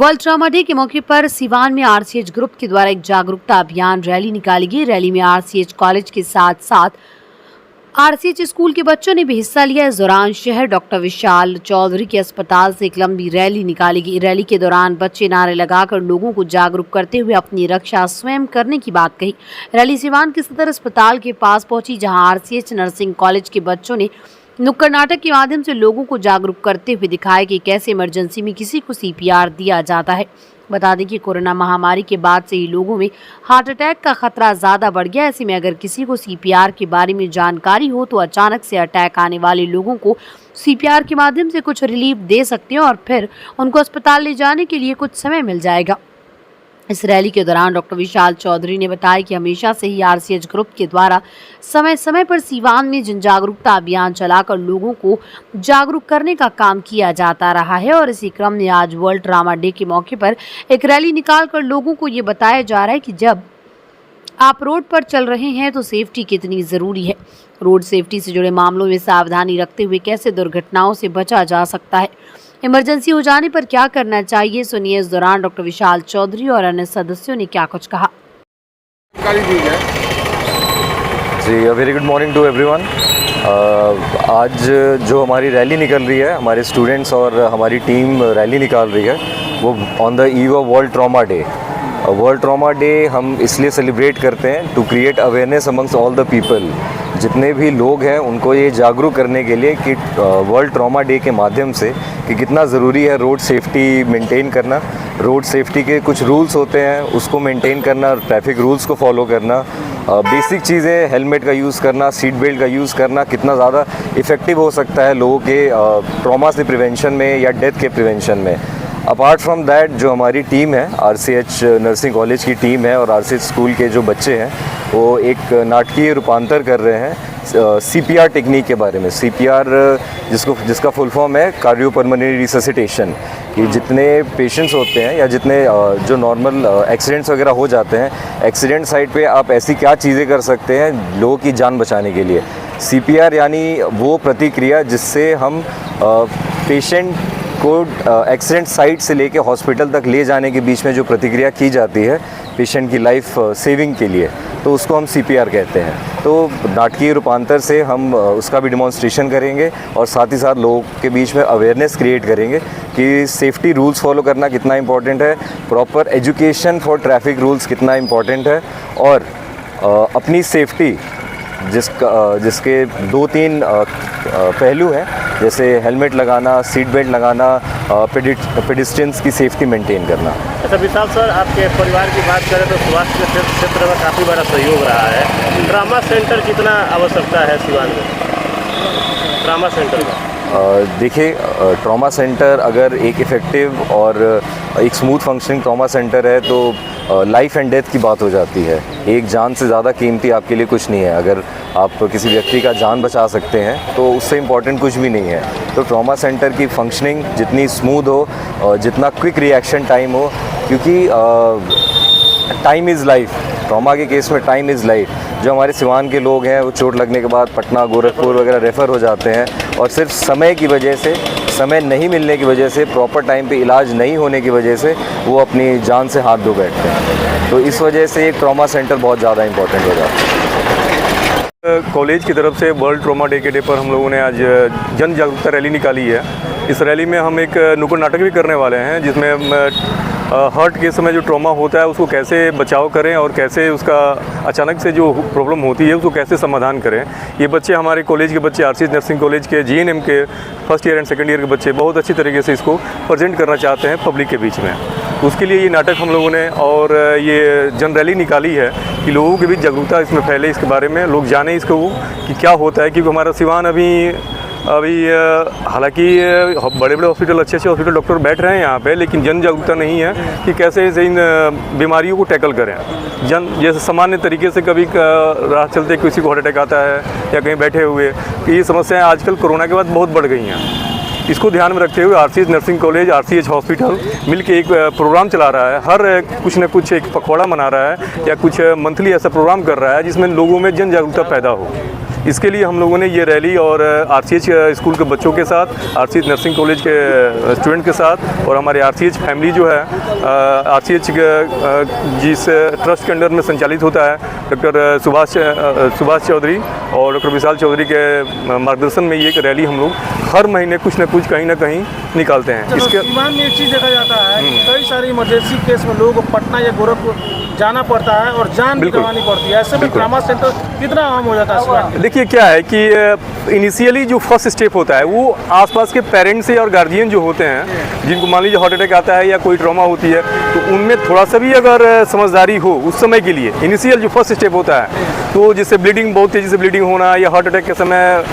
World trauma day के मौके पर सिवान में आरसीएच ग्रुप के द्वारा एक जागरूकता अभियान रैली निकाली गई। रैली में आरसीएच कॉलेज के साथ साथ आरसीएच स्कूल के बच्चों ने भी हिस्सा लिया। इस दौरान शहर डॉक्टर विशाल चौधरी के अस्पताल से एक लंबी रैली निकाली गई। रैली के दौरान बच्चे नारे लगाकर लोगों को जागरूक करते हुए अपनी रक्षा स्वयं करने की बात कही। रैली सिवान के सदर अस्पताल के पास पहुंची, जहां आरसीएच नर्सिंग कॉलेज के बच्चों ने नुक्कड़ नाटक के माध्यम से लोगों को जागरूक करते हुए दिखाया कि कैसे इमरजेंसी में किसी को सीपीआर दिया जाता है। बता दें कि कोरोना महामारी के बाद से ही लोगों में हार्ट अटैक का खतरा ज़्यादा बढ़ गया। ऐसे में अगर किसी को सीपीआर के बारे में जानकारी हो तो अचानक से अटैक आने वाले लोगों को सीपीआर के माध्यम से कुछ रिलीफ दे सकते हैं और फिर उनको अस्पताल ले जाने के लिए कुछ समय मिल जाएगा। इस रैली के दौरान डॉक्टर विशाल चौधरी ने बताया कि हमेशा से ही आरसीएच ग्रुप के द्वारा समय समय पर सिवान में जन जागरूकता अभियान चलाकर लोगों को जागरूक करने का काम किया जाता रहा है और इसी क्रम में आज वर्ल्ड ट्रॉमा डे के मौके पर एक रैली निकालकर लोगों को ये बताया जा रहा है कि जब आप रोड पर चल रहे हैं तो सेफ्टी कितनी ज़रूरी है। रोड सेफ्टी से जुड़े मामलों में सावधानी रखते हुए कैसे दुर्घटनाओं से बचा जा सकता है, इमरजेंसी हो जाने पर क्या करना चाहिए। सुनिए इस दौरान डॉक्टर विशाल चौधरी और अन्य सदस्यों ने क्या कुछ कहा। जी, very good morning to everyone. आज जो हमारी रैली निकल रही है, हमारे स्टूडेंट्स और हमारी टीम रैली निकाल रही है, वो on the eve of world trauma day. World trauma day हम इसलिए सेलिब्रेट करते हैं to create awareness amongst all the people. जितने भी लोग हैं उनको ये जागरूक करने के लिए कि वर्ल्ड ट्रॉमा डे के माध्यम से कि कितना ज़रूरी है रोड सेफ्टी मेंटेन करना। रोड सेफ्टी के कुछ रूल्स होते हैं, उसको मेंटेन करना, ट्रैफिक रूल्स को फॉलो करना, बेसिक चीज़ें, हेलमेट का यूज़ करना, सीट बेल्ट का यूज़ करना कितना ज़्यादा इफ़ेक्टिव हो सकता है लोगों के ट्रॉमा से प्रिवेंशन में या डेथ के प्रिवेंशन में। अपार्ट फ्रॉम दैट, जो हमारी टीम है, आरसीएच नर्सिंग कॉलेज की टीम है और आरसीएच स्कूल के जो बच्चे हैं वो एक नाटकीय रूपांतर कर रहे हैं सीपीआर टेक्निक के बारे में। सीपीआर जिसका फुल फॉर्म है कार्डियोपल्मोनरी रिससिटेशन, कि जितने पेशेंट्स होते हैं या जितने जो नॉर्मल एक्सीडेंट्स वगैरह हो जाते हैं, एक्सीडेंट साइट पे आप ऐसी क्या चीज़ें कर सकते हैं लोगों की जान बचाने के लिए। सीपीआर यानी वो प्रतिक्रिया जिससे हम पेशेंट को एक्सीडेंट साइट से लेके हॉस्पिटल तक ले जाने के बीच में जो प्रतिक्रिया की जाती है पेशेंट की लाइफ सेविंग के लिए, तो उसको हम सीपीआर कहते हैं। तो नाटकीय रूपांतर से हम उसका भी डिमॉन्स्ट्रेशन करेंगे और साथ ही साथ लोगों के बीच में अवेयरनेस क्रिएट करेंगे कि सेफ्टी रूल्स फॉलो करना कितना इम्पॉर्टेंट है, proper education for traffic rules कितना इम्पॉर्टेंट है, और अपनी सेफ्टी जिसके 2-3 पहलू हैं, जैसे हेलमेट लगाना, सीट बेल्ट लगाना, पेडिस्ट्रियंस की सेफ्टी मेंटेन करना। अच्छा विशाल सर, आपके परिवार की बात करें तो स्वास्थ्य के क्षेत्र में काफ़ी बड़ा सहयोग रहा है। ट्रॉमा सेंटर कितना आवश्यकता है सिवान में, ट्रॉमा सेंटर का? देखिए, ट्रॉमा सेंटर अगर एक इफ़ेक्टिव और एक स्मूथ फंक्शनिंग ट्रॉमा सेंटर है तो लाइफ एंड डेथ की बात हो जाती है। एक जान से ज़्यादा कीमती आपके लिए कुछ नहीं है। अगर आप किसी व्यक्ति का जान बचा सकते हैं तो उससे इम्पॉर्टेंट कुछ भी नहीं है। तो ट्रॉमा सेंटर की फंक्शनिंग जितनी स्मूथ हो, जितना क्विक रिएक्शन टाइम हो, क्योंकि टाइम इज़ लाइफ। ट्रॉमा के केस में टाइम इज़ लाइफ। जो हमारे सिवान के लोग हैं वो चोट लगने के बाद पटना, गोरखपुर वगैरह रेफ़र हो जाते हैं और सिर्फ समय की वजह से, समय नहीं मिलने की वजह से, प्रॉपर टाइम पे इलाज नहीं होने की वजह से वो अपनी जान से हाथ धो बैठते हैं। तो इस वजह से एक ट्रॉमा सेंटर बहुत ज़्यादा इम्पोर्टेंट हो जाता है। कॉलेज की तरफ से वर्ल्ड ट्रॉमा डे के डे पर हम लोगों ने आज जन जागरूकता रैली निकाली है। इस रैली में हम एक नुक्कड़ नाटक भी करने वाले हैं, जिसमें हार्ट के समय जो ट्रॉमा होता है उसको कैसे बचाव करें और कैसे उसका अचानक से जो प्रॉब्लम होती है उसको कैसे समाधान करें। ये बच्चे, हमारे कॉलेज के बच्चे, आरसीएच नर्सिंग कॉलेज के जीएनएम के first year and second year के बच्चे बहुत अच्छी तरीके से इसको प्रेजेंट करना चाहते हैं पब्लिक के बीच में। उसके लिए ये नाटक हम लोगों ने और ये जन रैली निकाली है कि लोगों के बीच जागरूकता इसमें फैले, इसके बारे में लोग जानें इसको कि क्या होता है। क्योंकि हमारा सिवान अभी हालांकि बड़े बड़े हॉस्पिटल, अच्छे हॉस्पिटल, डॉक्टर बैठ रहे हैं यहाँ पे, लेकिन जन जागरूकता नहीं है कि कैसे इन बीमारियों को टैकल करें। जैसे सामान्य तरीके से कभी राह चलते किसी को हार्ट अटैक आता है या कहीं बैठे हुए, तो ये समस्याएं आजकल कोरोना के बाद बहुत बढ़ गई हैं। इसको ध्यान में रखते हुए RCH nursing college, RCH hospital मिलकर एक प्रोग्राम चला रहा है। हर कुछ न कुछ एक पखवाड़ा मना रहा है या कुछ मंथली ऐसा प्रोग्राम कर रहा है जिसमें लोगों में जन जागरूकता पैदा हो। इसके लिए हम लोगों ने ये रैली और आरसीएच स्कूल के बच्चों के साथ, आरसीएच नर्सिंग कॉलेज के स्टूडेंट के साथ और हमारे आरसीएच फैमिली जो है, आरसीएच जिस ट्रस्ट के अंडर में संचालित होता है, डॉक्टर सुभाष चौधरी और डॉक्टर विशाल चौधरी के मार्गदर्शन में ये एक रैली हम लोग हर महीने कुछ न कुछ कहीं ना कहीं निकालते हैं। इसके सीवान में एक चीज़ देखा जाता है कि कई सारी इमरजेंसी केस में लोगों को पटना या गोरखपुर जाना पड़ता है और जान भी गंवानी पड़ती है। ऐसे में ट्रॉमा सेंटर कितना आम हो जाता है सीवान में? देखिए क्या है कि इनिशियली जो फर्स्ट स्टेप होता है वो आसपास के पेरेंट्स और गार्जियन जो होते हैं, जिनको मान लीजिए हार्ट अटैक आता है या कोई ट्रॉमा होती है, तो उनमें थोड़ा सा भी अगर समझदारी हो उस समय के लिए, इनिशियल जो फर्स्ट स्टेप होता है, तो जिससे ब्लीडिंग, बहुत तेज़ी से ब्लीडिंग होना या हार्ट अटैक के समय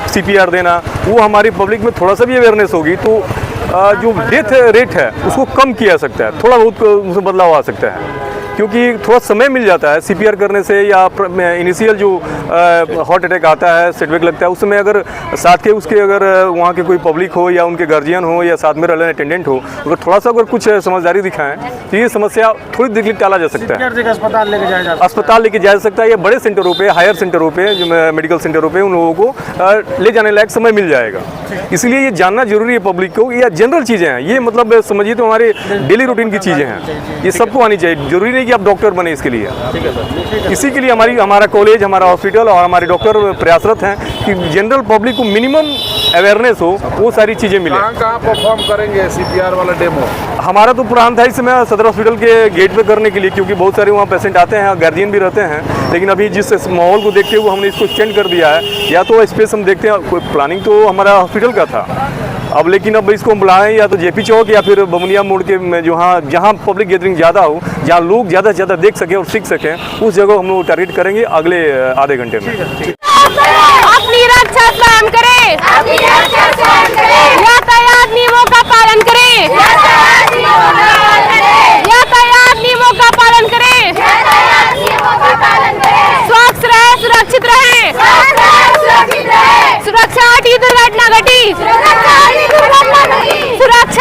CPR देना, वो हमारी पब्लिक में थोड़ा सा भी अवेयरनेस होगी तो जो डेथ रेट है उसको कम किया जा सकता है, थोड़ा बहुत उसमें बदलाव आ सकता है, क्योंकि थोड़ा समय मिल जाता है CPR करने से या इनिशियल जो हार्ट अटैक आता है, सेटबैक लगता है, उस समय अगर साथ के उसके अगर वहाँ के कोई पब्लिक हो या उनके गार्जियन हो या साथ में रहने अटेंडेंट हो, अगर थोड़ा सा अगर कुछ समझदारी दिखाएं तो ये समस्या थोड़ी देर के लिए टाला जा सकता है। अस्पताल लेके जाया जा सकता है या बड़े सेंटरों पे, हायर सेंटरों पे, जो मेडिकल सेंटरों पे उन लोगों को ले जाने लायक समय मिल जाएगा। इसलिए ये जानना जरूरी है पब्लिक को, या जनरल चीज़ें हैं ये, मतलब समझिए तो हमारे डेली रूटीन की चीज़ें हैं, ये सबको आनी चाहिए। जरूरी नहीं कि आप डॉक्टर बने इसके लिए। इसी के लिए हमारा कॉलेज, हमारा हॉस्पिटल और हमारे डॉक्टर प्रयासरत हैं कि जनरल पब्लिक को मिनिमम अवेयरनेस हो, वो सारी चीज़ें मिले। कहाँ परफॉर्म करेंगे CPR वाला डेमो? हमारा तो प्लान था इस समय सदर हॉस्पिटल के गेट पे करने के लिए, क्योंकि बहुत सारे वहाँ पेशेंट आते हैं, गार्जियन भी रहते हैं, लेकिन अभी जिस माहौल को देखते हुए हमने इसको एक्सटेंड कर दिया है। या तो स्पेस हम देखते हैं, कोई प्लानिंग तो हमारा हॉस्पिटल का था अब, लेकिन अब इसको हम बुलाएं या तो JP चौक या फिर बमुनिया मोड़ के में जहाँ पब्लिक गैदरिंग ज़्यादा हो, जहाँ लोग ज़्यादा से ज़्यादा देख सकें और सीख सकें, उस जगह हम लोग टारगेट करेंगे अगले आधे घंटे में। अपनी रक्षा स्वयं करें, यातायात नियमों का पालन करें, यातायात नियमों का पालन करें, स्वच्छ रहे, सुरक्षित रहे, सुरक्षा हटी दुर्घटना घटी, सुरक्षा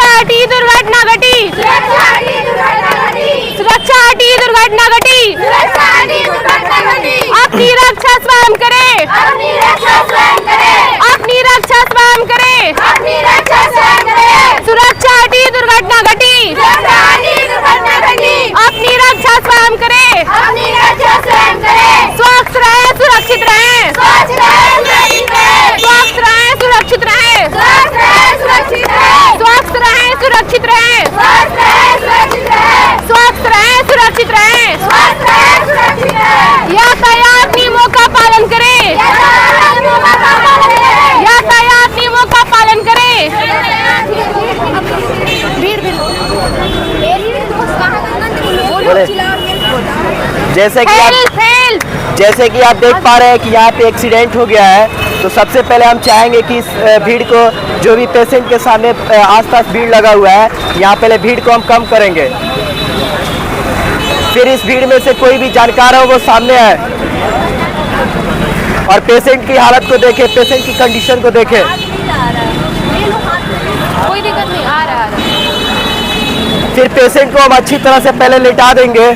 हटी दुर्घटना घटी, सुरक्षा हटी दुर्घटना घटी, अपनी रक्षा स्वयं करें, अपनी रक्षा स्वयं करें, सुरक्षा हटी दुर्घटना घटी, अपनी रक्षा स्वयं करें, स्वस्थ रहे, सुरक्षित रहे, स्वस्थ रहे, सुरक्षित रहे, स्वस्थ रहे, सुरक्षित रहे, स्वस्थ रहे, सुरक्षित रहे, यातायात नियमों का पालन करें, यातायात नियमों का पालन करें। जैसे कि आप देख पा रहे हैं कि यहाँ पे एक्सीडेंट हो गया है, तो सबसे पहले हम चाहेंगे कि इस भीड़ को, जो भी पेशेंट के सामने आसपास भीड़ लगा हुआ है, यहाँ पहले भीड़ को हम कम करेंगे। फिर इस भीड़ में से कोई भी जानकार हो वो सामने आए और पेशेंट की हालत को देखें, पेशेंट की कंडीशन को देखें। कोई दिक्कत नहीं, आ रहा है। फिर पेशेंट को हम अच्छी तरह से पहले लेटा देंगे।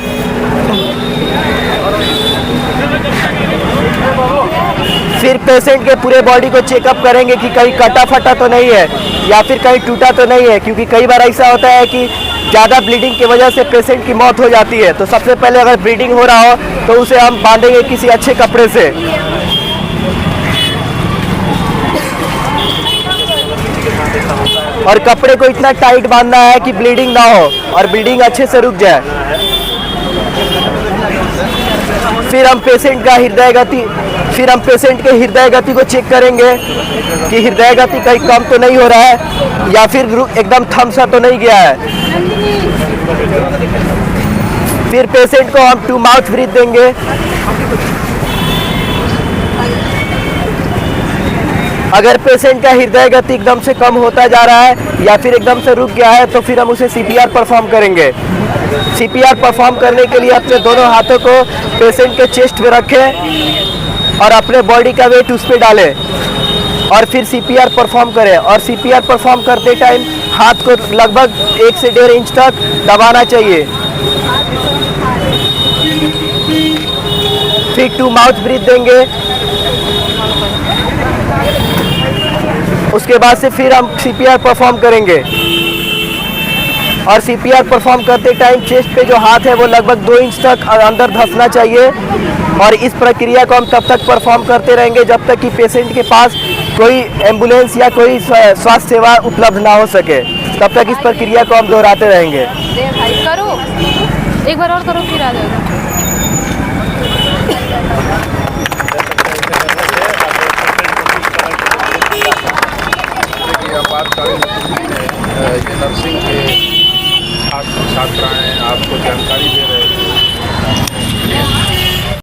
फिर पेशेंट के पूरे बॉडी को चेकअप करेंगे कि कहीं कटा फटा तो नहीं है या फिर कहीं टूटा तो नहीं है, क्योंकि कई बार ऐसा होता है कि ज़्यादा ब्लीडिंग की वजह से पेशेंट की मौत हो जाती है। तो सबसे पहले अगर ब्लीडिंग हो रहा हो तो उसे हम बांधेंगे किसी अच्छे कपड़े से। और कपड़े को इतना टाइट बांधना है कि ब्लीडिंग ना हो और ब्लीडिंग अच्छे से रुक जाए। फिर हम पेशेंट के हृदय गति को चेक करेंगे कि हृदय गति कहीं कम तो नहीं हो रहा है या फिर एकदम थम सा तो नहीं गया है। फिर पेशेंट को हम 2 माउथ ब्रीथ देंगे। अगर पेशेंट का हृदय गति एकदम से कम होता जा रहा है या फिर एकदम से रुक गया है तो फिर हम उसे CPR परफॉर्म करेंगे। CPR परफॉर्म करने के लिए अपने दोनों हाथों को पेशेंट के चेस्ट पे रखें और अपने बॉडी का वेट उस पर डालें और फिर CPR परफॉर्म करें। और CPR परफॉर्म करते टाइम हाथ को लगभग 1 से 1.5 इंच तक दबाना चाहिए। फिर 2 माउथ ब्रीथ देंगे उसके बाद से फिर हम CPR परफॉर्म करेंगे। और CPR परफॉर्म करते टाइम चेस्ट पे जो हाथ है वो लगभग 2 इंच तक अंदर धंसना चाहिए। और इस प्रक्रिया को हम तब तक परफॉर्म करते रहेंगे जब तक कि पेशेंट के पास कोई एम्बुलेंस या कोई स्वास्थ्य सेवा उपलब्ध ना हो सके, तब तक इस प्रक्रिया को हम दोहराते रहेंगे। करो, एक बार और करो, फिर आ जाएगा। आपातकालीन ये नर्सिंग के छात्राएं आपको जानकारी दे रहे थे।